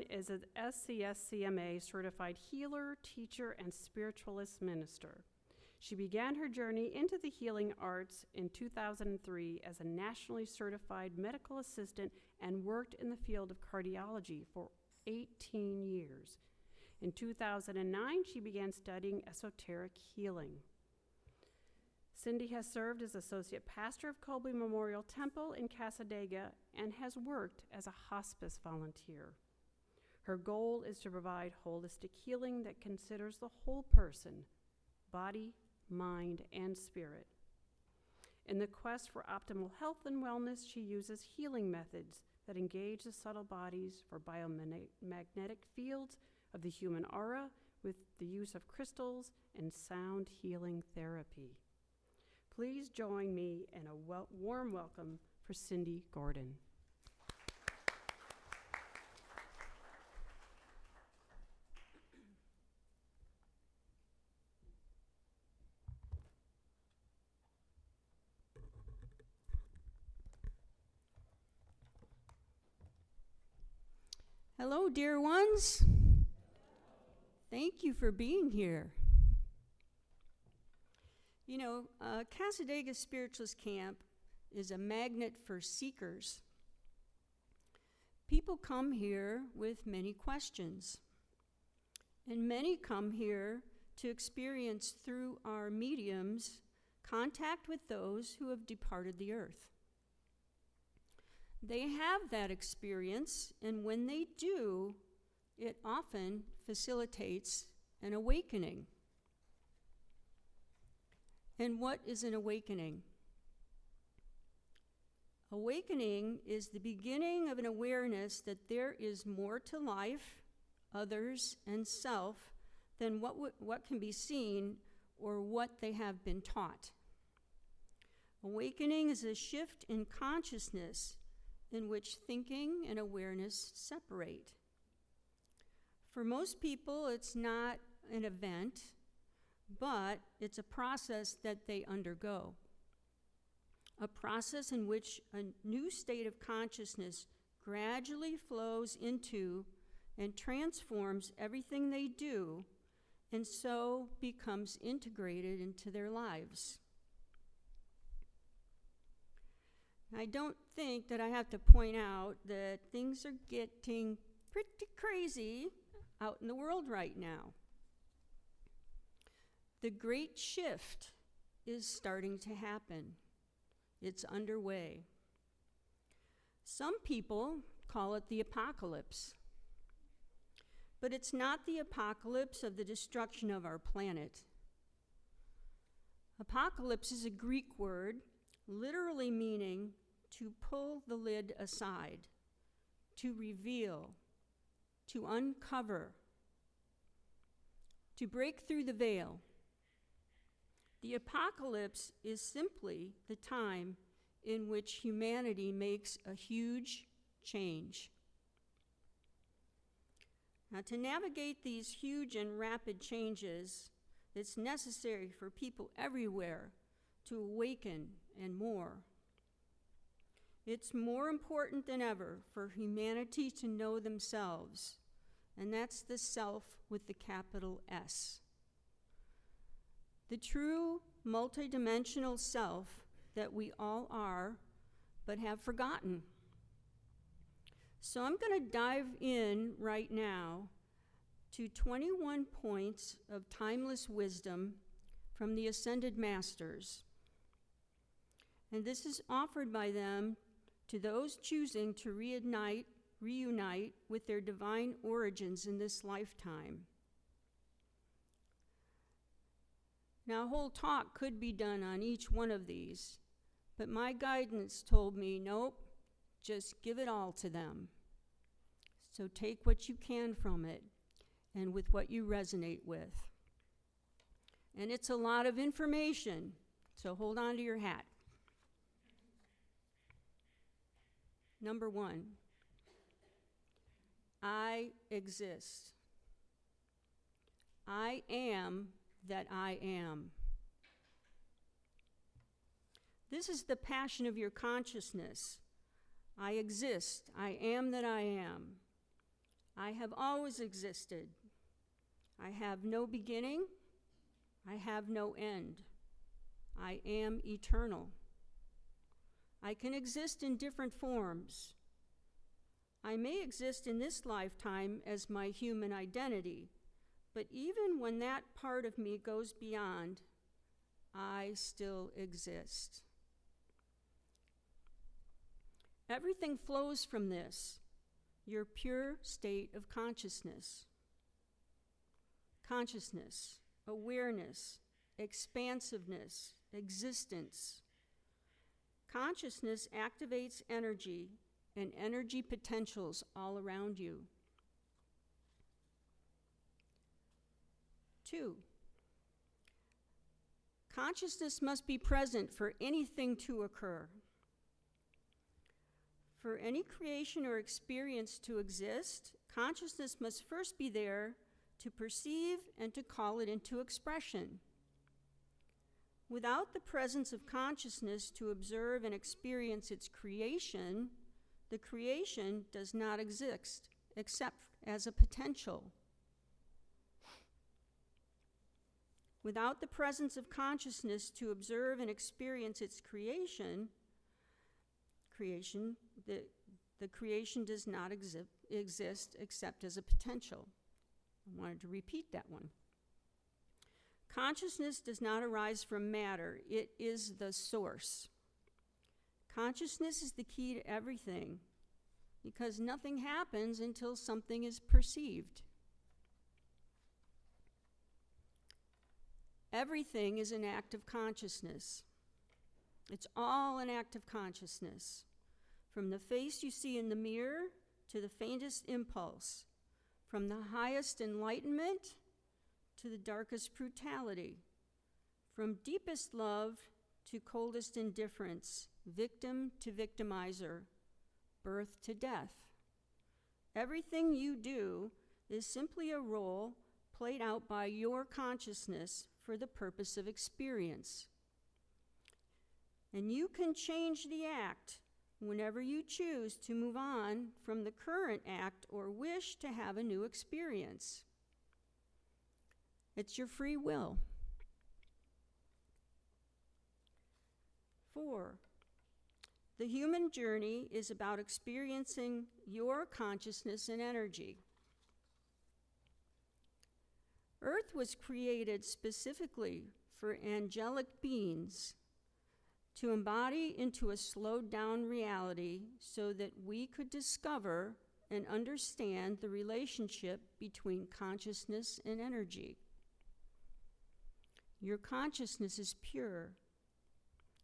is an SCSCMA certified healer, teacher, and spiritualist minister. She began her journey into the healing arts in 2003 as a nationally certified medical assistant and worked in the field of cardiology for 18 years. In 2009, she began studying esoteric healing. Cindy has served as associate pastor of Colby Memorial Temple in Cassadaga and has worked as a hospice volunteer. Her goal is to provide holistic healing that considers the whole person, body, mind, and spirit. In the quest for optimal health and wellness, she uses healing methods that engage the subtle bodies for biomagnetic fields of the human aura with the use of crystals and sound healing therapy. Please join me in a warm welcome for Cindy Gordan. Hello, dear ones. Thank you for being here. You know, Cassadaga Spiritualist Camp is a magnet for seekers. People come here with many questions, and many come here to experience through our mediums contact with those who have departed the earth. They have that experience, and when they do, it often facilitates an awakening. And what is an awakening? Awakening is the beginning of an awareness that there is more to life, others, and self than what can be seen or what they have been taught. Awakening is a shift in consciousness in which thinking and awareness separate. For most people, it's not an event, but it's a process that they undergo. A process in which a new state of consciousness gradually flows into and transforms everything they do, and so becomes integrated into their lives. I don't think that I have to point out that things are getting pretty crazy out in the world right now. The great shift is starting to happen. It's underway. Some people call it the apocalypse, but it's not the apocalypse of the destruction of our planet. Apocalypse is a Greek word literally meaning to pull the lid aside, to reveal, to uncover, to break through the veil. The apocalypse is simply the time in which humanity makes a huge change. Now, to navigate these huge and rapid changes, it's necessary for people everywhere to awaken and more. It's more important than ever for humanity to know themselves, and that's the self with the capital S. The true multidimensional self that we all are, but have forgotten. So I'm going to dive in right now to 21 points of timeless wisdom from the Ascended Masters. And this is offered by them to those choosing to reunite with their divine origins in this lifetime. Now, a whole talk could be done on each one of these, but my guidance told me, nope, just give it all to them. So take what you can from it and with what you resonate with. And it's a lot of information, so hold on to your hat. Number 1, I exist. I am that I am. This is the passion of your consciousness. I exist. I am that I am. I I have always existed. I have no beginning. I have no end. I am eternal. I can exist in different forms. I may exist in this lifetime as my human identity, but even when that part of me goes beyond, I still exist. Everything flows from this, your pure state of consciousness. Consciousness, awareness, expansiveness, existence. Consciousness activates energy and energy potentials all around you. 2, consciousness must be present for anything to occur. For any creation or experience to exist, consciousness must first be there to perceive and to call it into expression. Without the presence of consciousness to observe and experience its creation, the creation does not exist except as a potential. Without the presence of consciousness to observe and experience its creation, the creation does not exist except as a potential. I wanted to repeat that one. Consciousness does not arise from matter. It is the source. Consciousness is the key to everything because nothing happens until something is perceived. Everything is an act of consciousness. It's all an act of consciousness. From the face you see in the mirror to the faintest impulse, from the highest enlightenment to the darkest brutality, from deepest love to coldest indifference, victim to victimizer, birth to death. Everything you do is simply a role played out by your consciousness for the purpose of experience. And you can change the act whenever you choose to move on from the current act or wish to have a new experience. It's your free will. 4, the human journey is about experiencing your consciousness and energy. Earth was created specifically for angelic beings to embody into a slowed down reality so that we could discover and understand the relationship between consciousness and energy. Your consciousness is pure,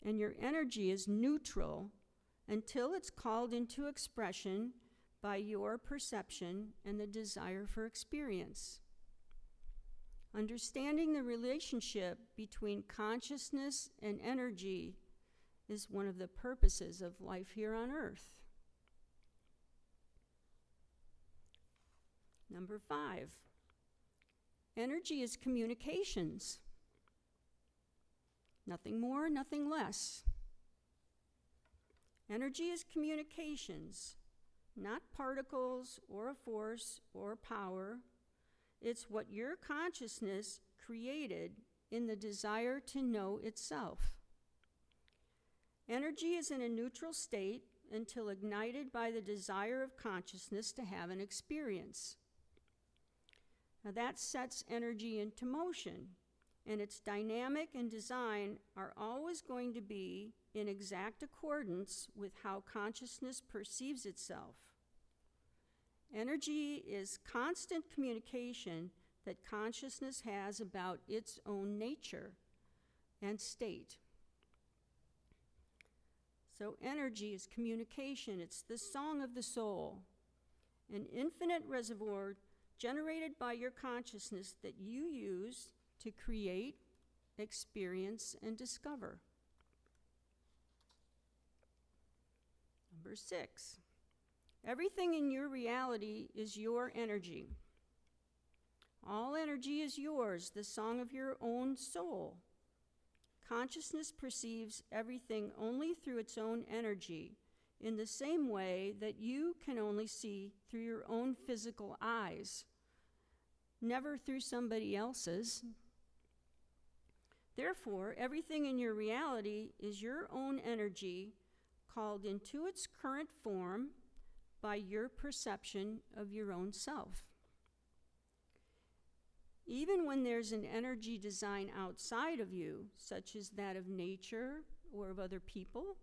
and your energy is neutral until it's called into expression by your perception and the desire for experience. Understanding the relationship between consciousness and energy is one of the purposes of life here on earth. Number 5, energy is communications. Nothing more, nothing less. Energy is communications, not particles or a force or power. It's what your consciousness created in the desire to know itself. Energy is in a neutral state until ignited by the desire of consciousness to have an experience. Now that sets energy into motion, and its dynamic and design are always going to be in exact accordance with how consciousness perceives itself. Energy is constant communication that consciousness has about its own nature and state. So energy is communication. It's the song of the soul, an infinite reservoir generated by your consciousness that you use to create, experience, and discover. Number 6, everything in your reality is your energy. All energy is yours, the song of your own soul. Consciousness perceives everything only through its own energy. in the same way that you can only see through your own physical eyes, never through somebody else's. Therefore, everything in your reality is your own energy called into its current form by your perception of your own self. Even when there's an energy design outside of you, such as that of nature or of other people,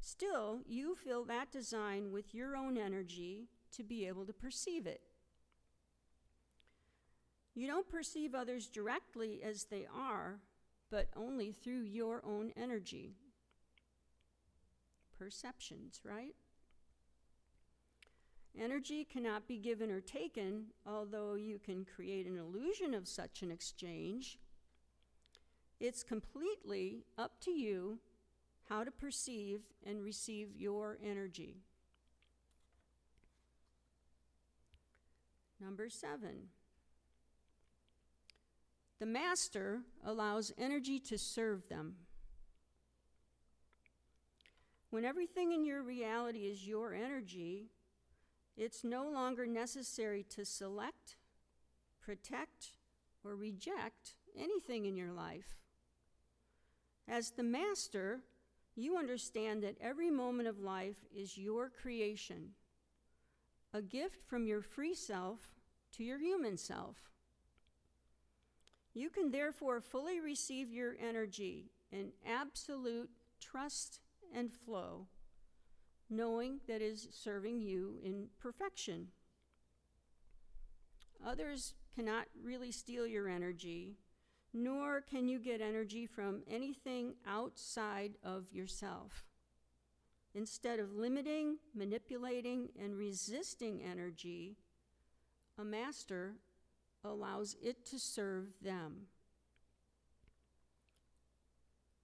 still you fill that design with your own energy to be able to perceive it. You don't perceive others directly as they are, but only through your own energy. Perceptions, right? Energy cannot be given or taken, although you can create an illusion of such an exchange. It's completely up to you how to perceive and receive your energy. Number 7. The master allows energy to serve them. When everything in your reality is your energy, it's no longer necessary to select, protect, or reject anything in your life. As the master, you understand that every moment of life is your creation, a gift from your free self to your human self. You can therefore fully receive your energy in absolute trust and flow, knowing that it is serving you in perfection. Others cannot really steal your energy, nor can you get energy from anything outside of yourself. Instead of limiting, manipulating, and resisting energy, a master allows it to serve them.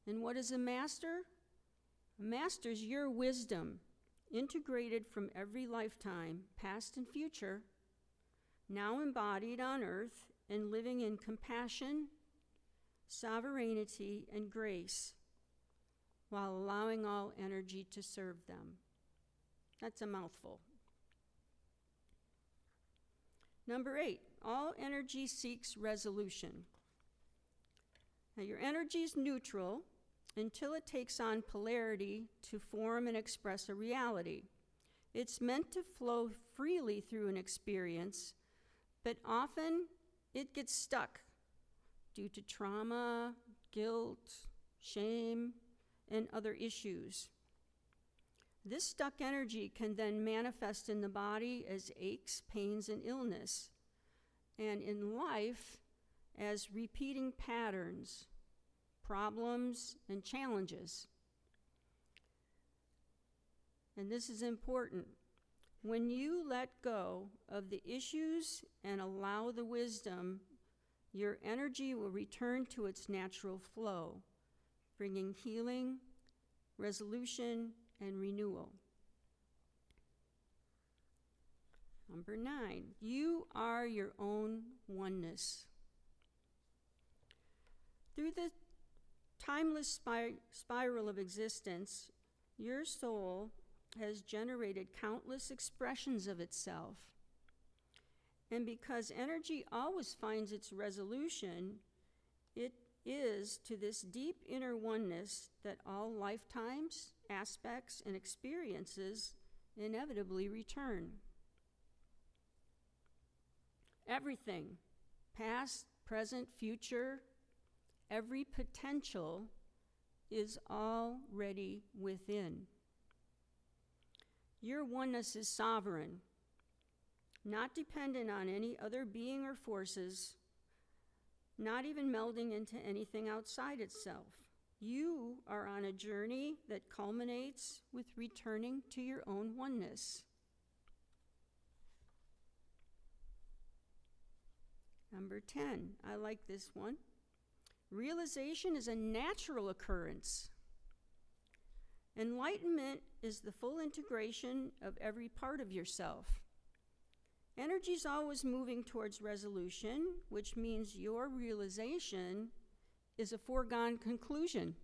And what is a master? A master is your wisdom, integrated from every lifetime, past and future, now embodied on earth and living in compassion, sovereignty, and grace, while allowing all energy to serve them. That's a mouthful. Number 8, all energy seeks resolution. Now, your energy is neutral until it takes on polarity to form and express a reality. It's meant to flow freely through an experience, but often it gets stuck due to trauma, guilt, shame, and other issues. This stuck energy can then manifest in the body as aches, pains, and illness, and in life as repeating patterns, problems, and challenges. And this is important. When you let go of the issues and allow the wisdom, your energy will return to its natural flow, bringing healing, resolution, and renewal. Number 9, you are your own oneness. Through the timeless spiral of existence, your soul has generated countless expressions of itself. And because energy always finds its resolution, it is to this deep inner oneness that all lifetimes, aspects, and experiences inevitably return. Everything, past, present, future, every potential is already within. Your oneness is sovereign, not dependent on any other being or forces, not even melding into anything outside itself. You are on a journey that culminates with returning to your own oneness. Number 10, I like this one. Realization is a natural occurrence. Enlightenment is the full integration of every part of yourself. Energy is always moving towards resolution, which means your realization is a foregone conclusion.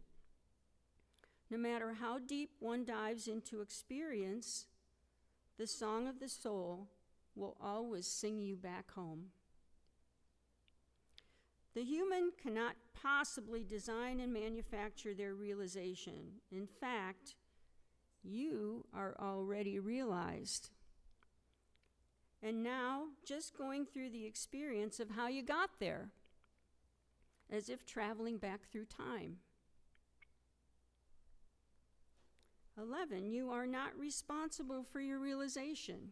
No matter how deep one dives into experience, the song of the soul will always sing you back home. The human cannot possibly design and manufacture their realization. In fact, you are already realized. And now, just going through the experience of how you got there, as if traveling back through time. 11, you are not responsible for your realization.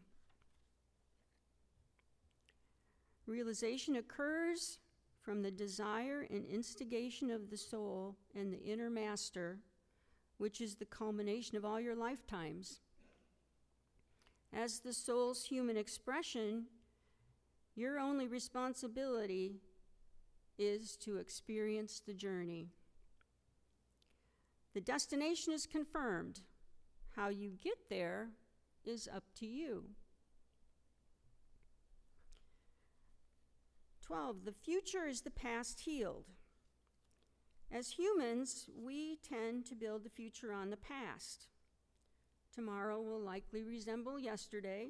Realization occurs from the desire and instigation of the soul and the inner master, which is the culmination of all your lifetimes. As the soul's human expression, your only responsibility is to experience the journey. The destination is confirmed. How you get there is up to you. 12, the future is the past healed. As humans, we tend to build the future on the past. Tomorrow will likely resemble yesterday.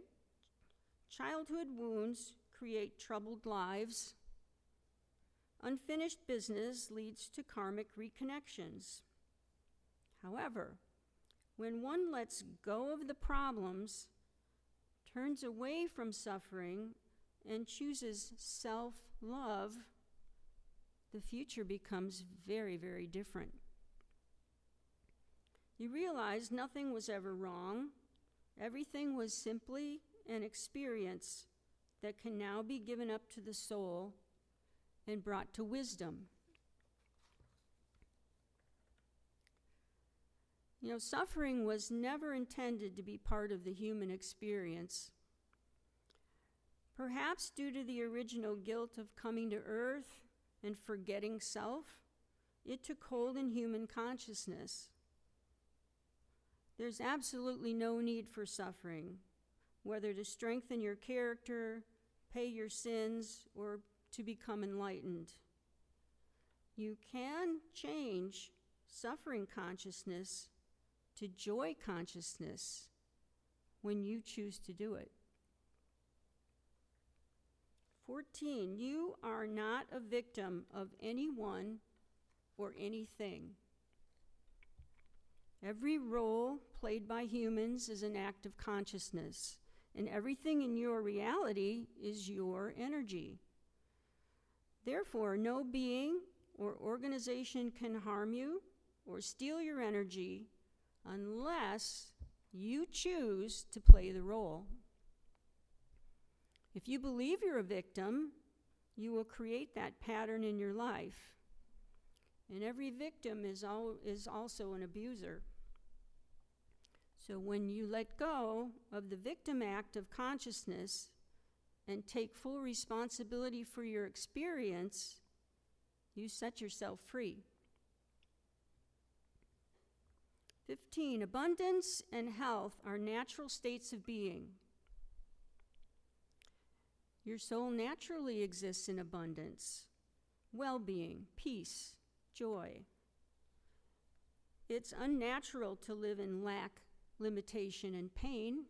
Childhood wounds create troubled lives. Unfinished business leads to karmic reconnections. However, when one lets go of the problems, turns away from suffering, and chooses self-love, the future becomes very, very different. You realize nothing was ever wrong. Everything was simply an experience that can now be given up to the soul and brought to wisdom. You know, suffering was never intended to be part of the human experience. Perhaps due to the original guilt of coming to earth and forgetting self, it took hold in human consciousness. There's absolutely no need for suffering, whether to strengthen your character, pay your sins, or to become enlightened. You can change suffering consciousness to joy consciousness when you choose to do it. 14, you are not a victim of anyone or anything. Every role played by humans is an act of consciousness, and everything in your reality is your energy. Therefore, no being or organization can harm you or steal your energy unless you choose to play the role. If you believe you're a victim, you will create that pattern in your life. And every victim is also an abuser. So when you let go of the victim act of consciousness and take full responsibility for your experience, you set yourself free. 15, abundance and health are natural states of being. Your soul naturally exists in abundance, well-being, peace, joy. It's unnatural to live in lack, limitation, and pain.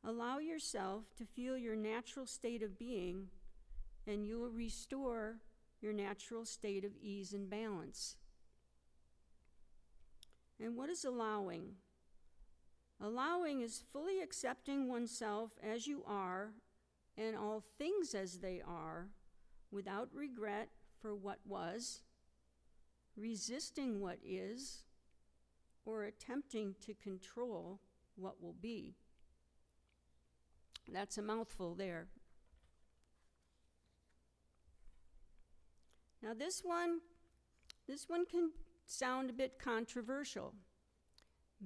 Allow yourself to feel your natural state of being, and you will restore your natural state of ease and balance. And what is allowing? Allowing is fully accepting oneself as you are and all things as they are, without regret for what was, resisting what is, or attempting to control what will be. That's a mouthful there. Now this one can sound a bit controversial,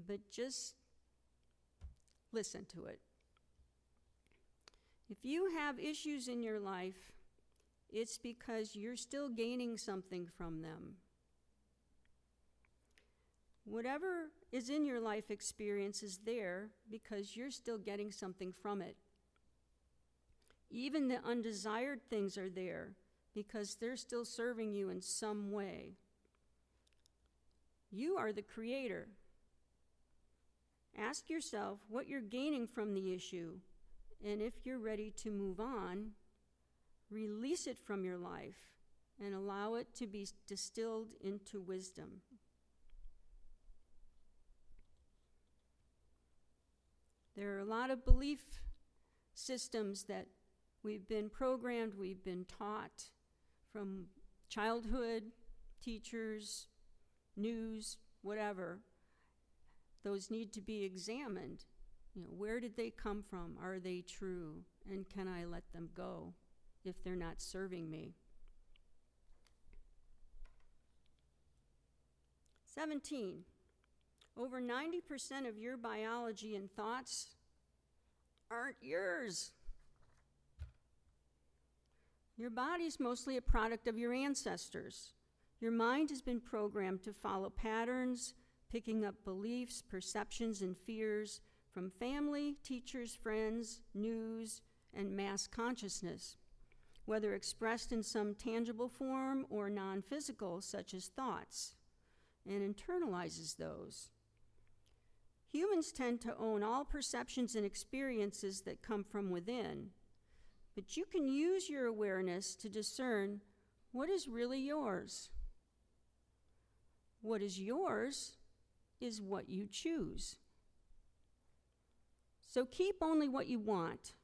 but just listen to it. If you have issues in your life, it's because you're still gaining something from them. Whatever is in your life experience is there because you're still getting something from it. Even the undesired things are there because they're still serving you in some way. You are the creator. Ask yourself what you're gaining from the issue, and if you're ready to move on, release it from your life and allow it to be distilled into wisdom. There are a lot of belief systems that we've been programmed, we've been taught from childhood, teachers, news, whatever. Those need to be examined. Where did they come from? Are they true? And can I let them go if they're not serving me? 17. Over 90% of your biology and thoughts aren't yours. Your body's mostly a product of your ancestors. Your mind has been programmed to follow patterns, picking up beliefs, perceptions, and fears from family, teachers, friends, news, and mass consciousness, whether expressed in some tangible form or non-physical, such as thoughts, and internalizes those. Humans tend to own all perceptions and experiences that come from within, but you can use your awareness to discern what is really yours. What is yours is what you choose. So keep only what you want,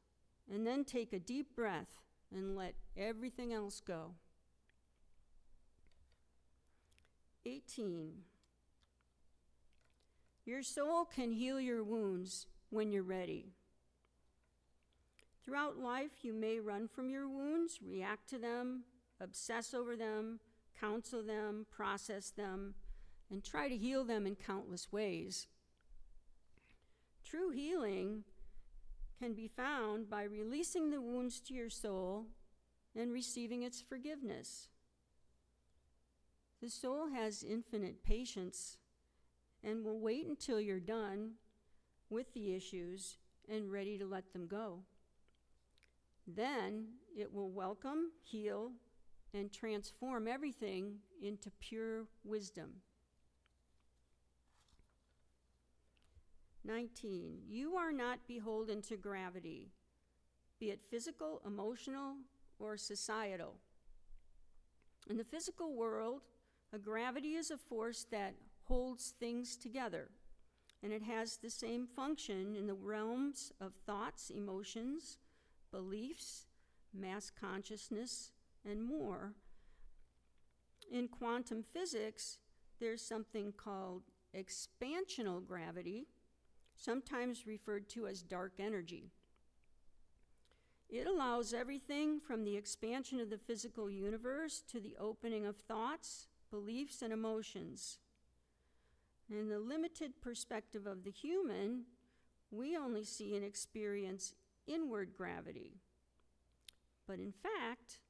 and then take a deep breath and let everything else go. 18. Your soul can heal your wounds when you're ready. Throughout life, you may run from your wounds, react to them, obsess over them, counsel them, process them, and try to heal them in countless ways. True healing can be found by releasing the wounds to your soul and receiving its forgiveness. The soul has infinite patience and will wait until you're done with the issues and ready to let them go. Then it will welcome, heal, and transform everything into pure wisdom. 19. You are not beholden to gravity, be it physical, emotional, or societal. In the physical world, a gravity is a force that holds things together, and it has the same function in the realms of thoughts, emotions, beliefs, mass consciousness, and more. In quantum physics, there's something called expansional gravity, sometimes referred to as dark energy. It allows everything from the expansion of the physical universe to the opening of thoughts, beliefs, and emotions. In the limited perspective of the human, we only see and experience inward gravity. But in fact,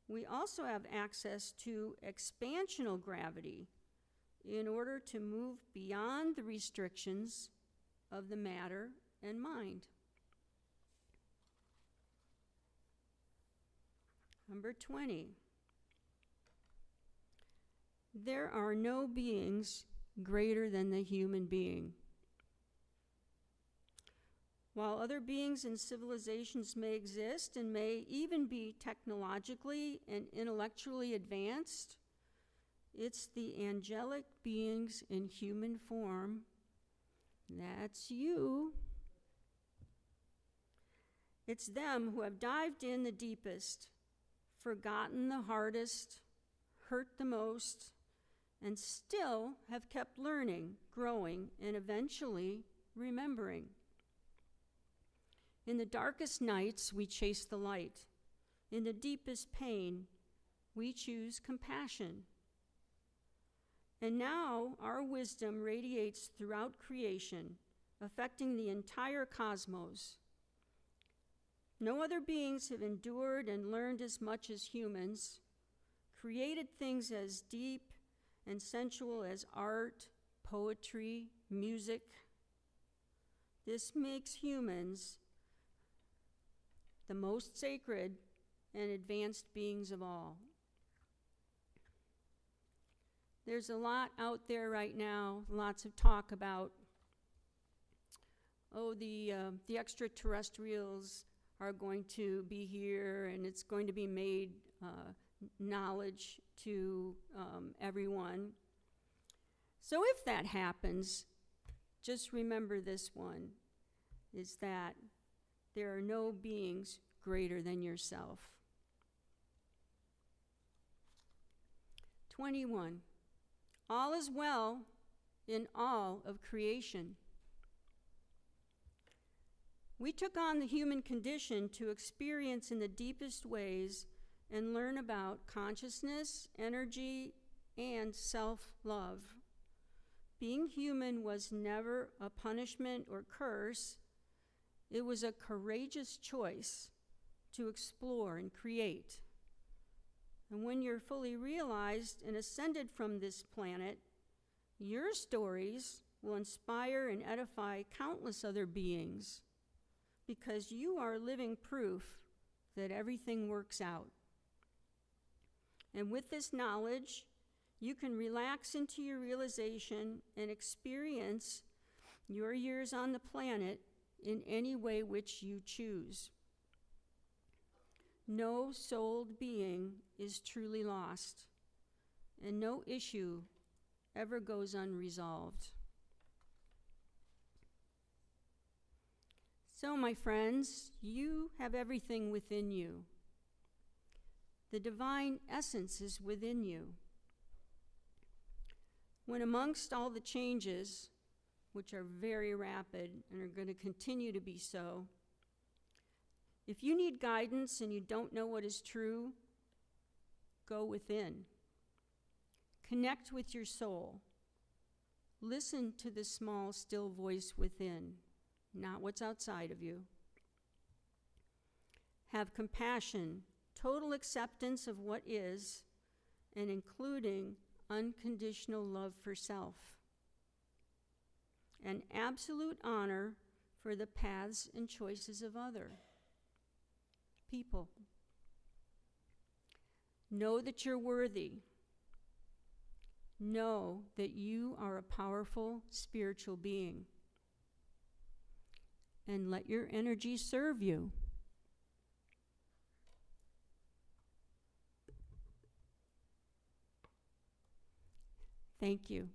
we also have access to expansional gravity in order to move beyond the restrictions of the matter and mind. Number 20. There are no beings greater than the human being. While other beings and civilizations may exist and may even be technologically and intellectually advanced, it's the angelic beings in human form. That's you. It's them who have dived in the deepest, forgotten the hardest, hurt the most, and still have kept learning, growing, and eventually remembering. In the darkest nights, we chase the light. In the deepest pain, we choose compassion. And now our wisdom radiates throughout creation, affecting the entire cosmos. No other beings have endured and learned as much as humans, created things as deep and sensual as art, poetry, music. This makes humans the most sacred and advanced beings of all. There's a lot out there right now, lots of talk about, the extraterrestrials are going to be here and it's going to be made knowledge to everyone. So if that happens, just remember this one, is that there are no beings greater than yourself. 21. All is well in all of creation. We took on the human condition to experience in the deepest ways and learn about consciousness, energy, and self-love. Being human was never a punishment or curse. It was a courageous choice to explore and create. And when you're fully realized and ascended from this planet, your stories will inspire and edify countless other beings, because you are living proof that everything works out. And with this knowledge, you can relax into your realization and experience your years on the planet in any way which you choose. No souled being is truly lost, and no issue ever goes unresolved. So, my friends, you have everything within you. The divine essence is within you. When amongst all the changes, which are very rapid and are going to continue to be so, if you need guidance and you don't know what is true, go within. Connect with your soul. Listen to the small, still voice within, not what's outside of you. Have compassion, total acceptance of what is, and including unconditional love for self, and absolute honor for the paths and choices of other people. Know that you're worthy. Know that you are a powerful spiritual being. And let your energy serve you. Thank you.